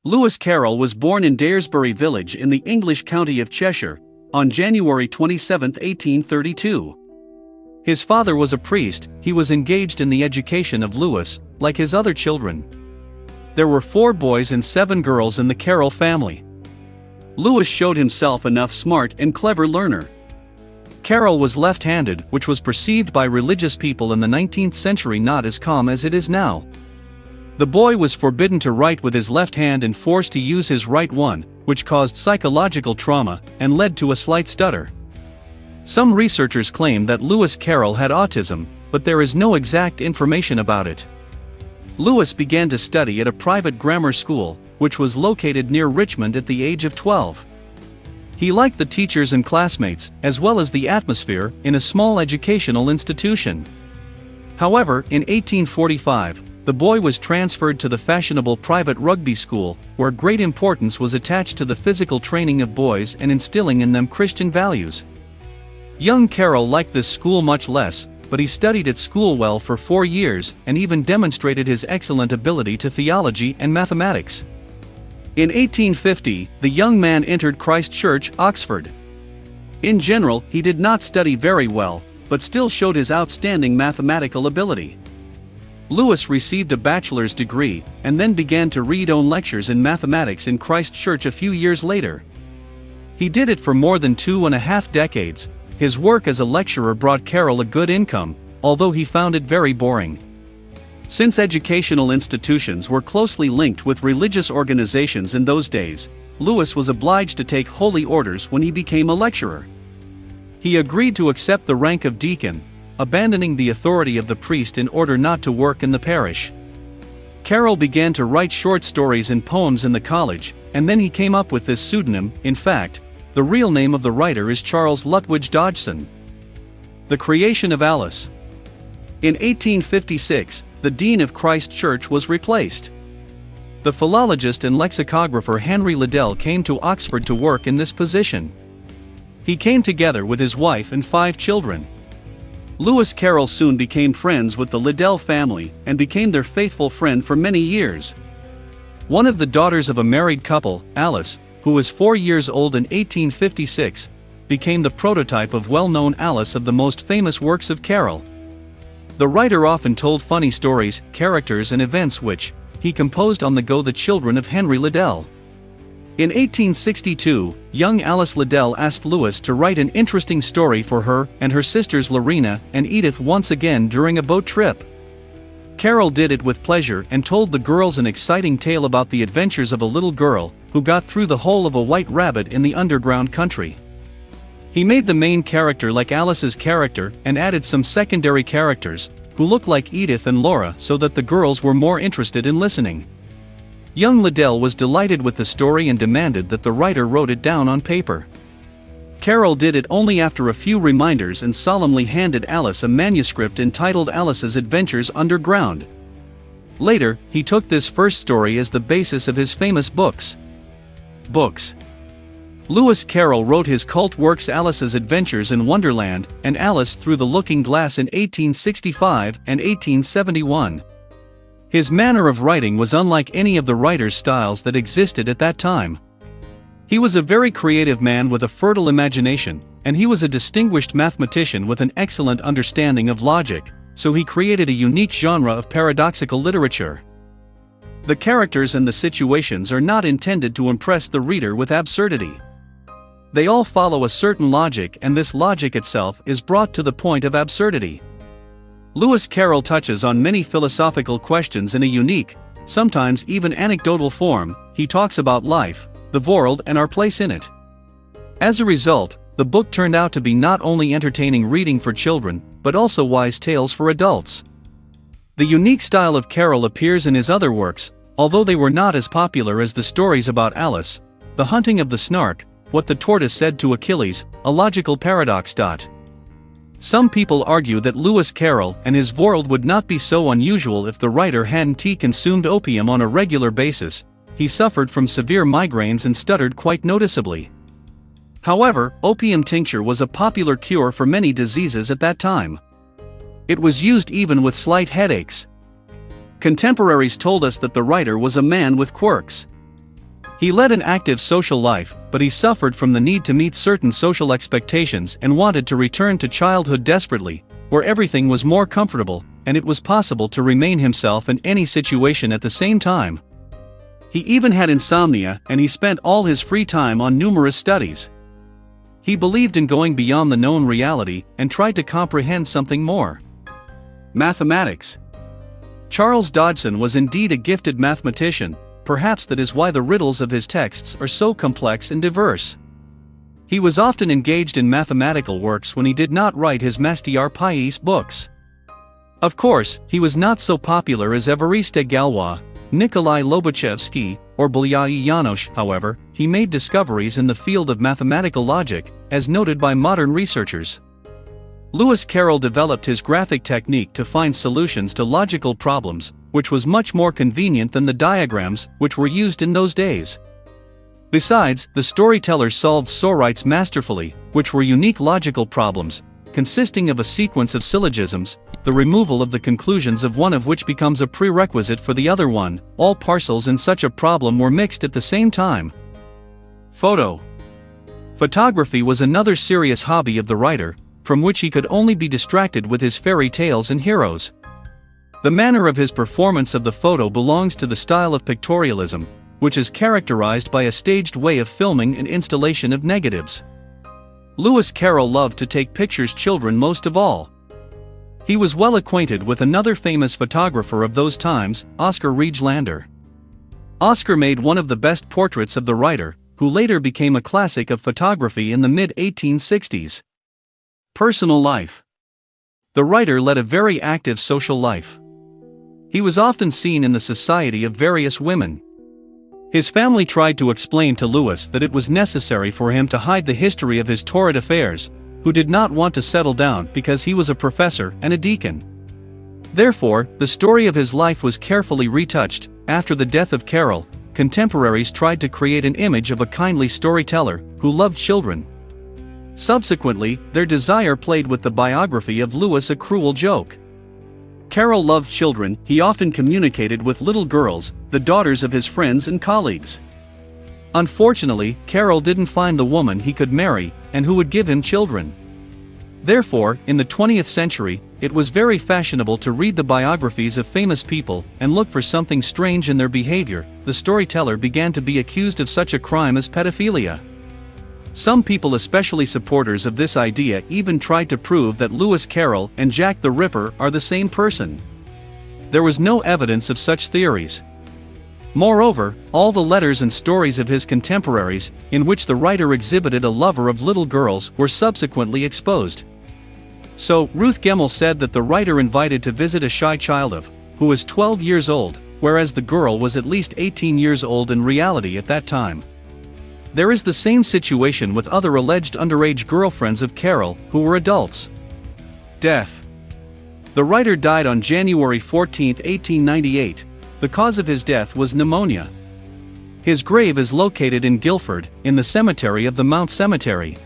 Lewis Carroll was born in Daresbury Village in the English county of Cheshire, on January 27, 1832. His father was a priest. He was engaged in the education of Lewis, like his other children. There were 4 boys and 7 girls in the Carroll family. Lewis showed himself enough smart and clever learner. Carroll was left-handed, which was perceived by religious people in the 19th century not as calm as it is now. The boy was forbidden to write with his left hand and forced to use his right one, which caused psychological trauma and led to a slight stutter. Some researchers claim that Lewis Carroll had autism, but there is no exact information about it. Lewis began to study at a private grammar school, which was located near Richmond at the age of 12. He liked the teachers and classmates, as well as the atmosphere in a small educational institution. However, in 1845, the boy was transferred to the fashionable private rugby school, where great importance was attached to the physical training of boys and instilling in them Christian values. Young Carroll liked this school much less, but he studied at school well for 4 years and even demonstrated his excellent ability to theology and mathematics. In 1850, the young man entered Christ Church, Oxford. In general, he did not study very well, but still showed his outstanding mathematical ability. Lewis received a bachelor's degree, and then began to read own lectures in mathematics in Christ Church a few years later. He did it for more than 2.5 decades. His work as a lecturer brought Carroll a good income, although he found it very boring. Since educational institutions were closely linked with religious organizations in those days, Lewis was obliged to take holy orders when he became a lecturer. He agreed to accept the rank of deacon, abandoning the authority of the priest in order not to work in the parish. Carroll began to write short stories and poems in the college, and then he came up with this pseudonym. In fact, the real name of the writer is Charles Lutwidge Dodgson. The creation of Alice. In 1856, the dean of Christ Church was replaced. The philologist and lexicographer Henry Liddell came to Oxford to work in this position. He came together with his wife and 5 children. Lewis Carroll soon became friends with the Liddell family and became their faithful friend for many years. One of the daughters of a married couple, Alice, who was 4 years old in 1856, became the prototype of well-known Alice of the most famous works of Carroll. The writer often told funny stories, characters and events which he composed on the go. The children of Henry Liddell. In 1862, young Alice Liddell asked Lewis to write an interesting story for her and her sisters Lorena and Edith once again during a boat trip. Carroll did it with pleasure and told the girls an exciting tale about the adventures of a little girl who got through the hole of a white rabbit in the underground country. He made the main character like Alice's character and added some secondary characters who looked like Edith and Laura so that the girls were more interested in listening. Young Liddell was delighted with the story and demanded that the writer wrote it down on paper. Carroll did it only after a few reminders and solemnly handed Alice a manuscript entitled Alice's Adventures Underground. Later, he took this first story as the basis of his famous books. Lewis Carroll wrote his cult works Alice's Adventures in Wonderland and Alice Through the Looking Glass in 1865 and 1871. His manner of writing was unlike any of the writer's styles that existed at that time. He was a very creative man with a fertile imagination, and he was a distinguished mathematician with an excellent understanding of logic, so he created a unique genre of paradoxical literature. The characters and the situations are not intended to impress the reader with absurdity. They all follow a certain logic, and this logic itself is brought to the point of absurdity. Lewis Carroll touches on many philosophical questions in a unique, sometimes even anecdotal form. He talks about life, the world and our place in it. As a result, the book turned out to be not only entertaining reading for children, but also wise tales for adults. The unique style of Carroll appears in his other works, although they were not as popular as the stories about Alice, The Hunting of the Snark, What the Tortoise Said to Achilles, A Logical Paradox. Some people argue that Lewis Carroll and his world would not be so unusual if the writer hadn't consumed opium on a regular basis. He suffered from severe migraines and stuttered quite noticeably. However, opium tincture was a popular cure for many diseases at that time. It was used even with slight headaches. Contemporaries told us that the writer was a man with quirks. He led an active social life, but he suffered from the need to meet certain social expectations and wanted to return to childhood desperately, where everything was more comfortable, and it was possible to remain himself in any situation at the same time. He even had insomnia, and he spent all his free time on numerous studies. He believed in going beyond the known reality and tried to comprehend something more. Mathematics. Charles Dodgson was indeed a gifted mathematician. Perhaps that is why the riddles of his texts are so complex and diverse. He was often engaged in mathematical works when he did not write his Master Piece books. Of course, he was not so popular as Évariste Galois, Nikolai Lobachevsky, or Bolyai Janosch. However, he made discoveries in the field of mathematical logic, as noted by modern researchers. Lewis Carroll developed his graphic technique to find solutions to logical problems, which was much more convenient than the diagrams which were used in those days. Besides, the storytellers solved sorites masterfully, which were unique logical problems, consisting of a sequence of syllogisms, the removal of the conclusions of one of which becomes a prerequisite for the other one. All parcels in such a problem were mixed at the same time. Photography was another serious hobby of the writer, from which he could only be distracted with his fairy tales and heroes. The manner of his performance of the photo belongs to the style of pictorialism, which is characterized by a staged way of filming and installation of negatives. Lewis Carroll loved to take pictures, children most of all. He was well acquainted with another famous photographer of those times, Oscar Reigelander. Oscar made one of the best portraits of the writer, who later became a classic of photography in the mid-1860s. Personal life. The writer led a very active social life. He was often seen in the society of various women. His family tried to explain to Lewis that it was necessary for him to hide the history of his torrid affairs, who did not want to settle down because he was a professor and a deacon. Therefore, the story of his life was carefully retouched. After the death of Carroll, contemporaries tried to create an image of a kindly storyteller who loved children. Subsequently, their desire played with the biography of Lewis a cruel joke. Carroll loved children. He often communicated with little girls, the daughters of his friends and colleagues. Unfortunately, Carroll didn't find the woman he could marry, and who would give him children. Therefore, in the 20th century, it was very fashionable to read the biographies of famous people and look for something strange in their behavior. The storyteller began to be accused of such a crime as pedophilia. Some people, especially supporters of this idea, even tried to prove that Lewis Carroll and Jack the Ripper are the same person. There was no evidence of such theories. Moreover, all the letters and stories of his contemporaries, in which the writer exhibited a lover of little girls, were subsequently exposed. So, Ruth Gemmell said that the writer invited to visit a shy child who was 12 years old, whereas the girl was at least 18 years old in reality at that time. There is the same situation with other alleged underage girlfriends of Carroll, who were adults. Death. The writer died on January 14, 1898. The cause of his death was pneumonia. His grave is located in Guildford, in the cemetery of the Mount Cemetery.